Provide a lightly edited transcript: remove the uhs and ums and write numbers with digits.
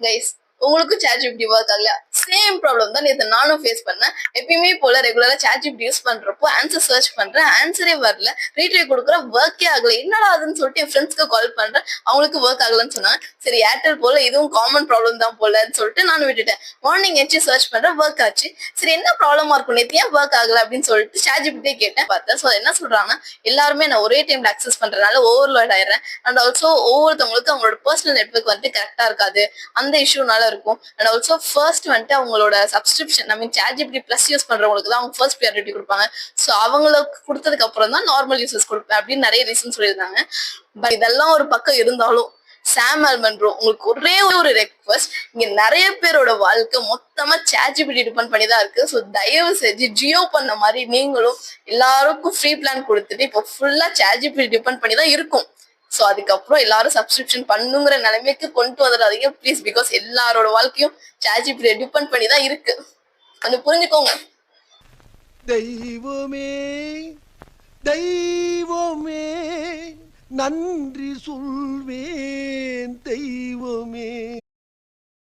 Guys உங்களுக்கும் ChatGPT work ஆகலையா? Same problem தான் நேத்து நானும் ஃபேஸ் பண்ணேன். எப்பயுமே போல ரெகுலரா ChatGPT யூஸ் பண்றப்போ ஆன்சர் சர்ச் பண்றேன். ஆன்சரே வரல. ரீட்ரை குடுக்குறேன். ஒர்க்கே ஆகல. என்னடா ஆகுதுன்னு சொல்லிட்டு என் ஃப்ரெண்ட்ஸ்க்கு கால் பண்றேன். அவங்களுக்கு ஒர்க் ஆகலன்னு சொன்னாங்க. சரி ஏர்டெல் போல இதுவும் காமன் ப்ராப்ளம் தான் போலன்னு சொல்லிட்டு நானும் விட்டுட்டேன். மார்னிங் எந்திச்சு சர்ச் பண்றேன். ஒர்க் ஆச்சு. சரி என்ன ப்ராப்ளமா இருக்கும்? நேத்து ஏன் ஒர்க் ஆகல அப்படின்னு சொல்லிட்டு ChatGPT கேட்டேன். பார்த்தேன். ஸோ என்ன சொல்றாங்கன்னா எல்லாருமே நான் ஒரே டைம்ல அக்சஸ் பண்றதுனால ஓவர்லோட் ஆயிடுறேன். அண்ட் ஆல்சோ ஒவ்வொருத்தவங்களுக்கு அவங்களோட பர்சனல் நெட்வொர்க் வந்துட்டு கரெக்டா இருக்காது. அந்த இஷ்யூனால இருக்கும். அண்ட் ஆல்சோ ஃபர்ஸ்ட் வந்துட்டு அவங்களோட சப்ஸ்கிரிப்ஷன் ஐ மீன் ChatGPT பிளஸ் யூஸ் பண்றவங்களுக்கு தான் அவங்க ஃபர்ஸ்ட் ப்ரியாரிட்டி கொடுப்பாங்க. ஸோ அவங்களுக்கு கொடுத்ததுக்கு அப்புறம் தான் நார்மல் யூசர்ஸ் கொடுப்பேன் அப்படின்னு நிறைய ரீசன் சொல்லியிருந்தாங்க. பட் இதெல்லாம் ஒரு பக்கம் இருந்தாலும் சாம் ஆல்மன் ப்ரோ உங்களுக்கு ஒரே ஒரு ரெக்வஸ்ட், இங்க நிறைய பேரோட வாழ்க்கை மொத்தமா ChatGPT டிபெண்ட் பண்ணி தான் இருக்கு. ஸோ தயவு செஞ்சு ஜியோ பண்ண மாதிரி நீங்களும் எல்லாருக்கும் ஃப்ரீ பிளான் கொடுத்துட்டு இப்போ ஃபுல்லா ChatGPT டிபெண்ட் பண்ணி தான் இருக்கும். ஸோ அதுக்கப்புறம் எல்லாரும் சப்ஸ்கிரிப்ஷன் பண்ணுங்கிற நிலைமைக்கு கொண்டு வந்துடாதீங்க ப்ளீஸ். பிகாஸ் எல்லாரோட வாழ்க்கையும் ChatGPT டிபெண்ட் பண்ணி தான் இருக்கு. கொஞ்சம் புரிஞ்சுக்கோங்க. தெய்வமே தெய்வமே நன்றி சொல்வேன் தெய்வமே.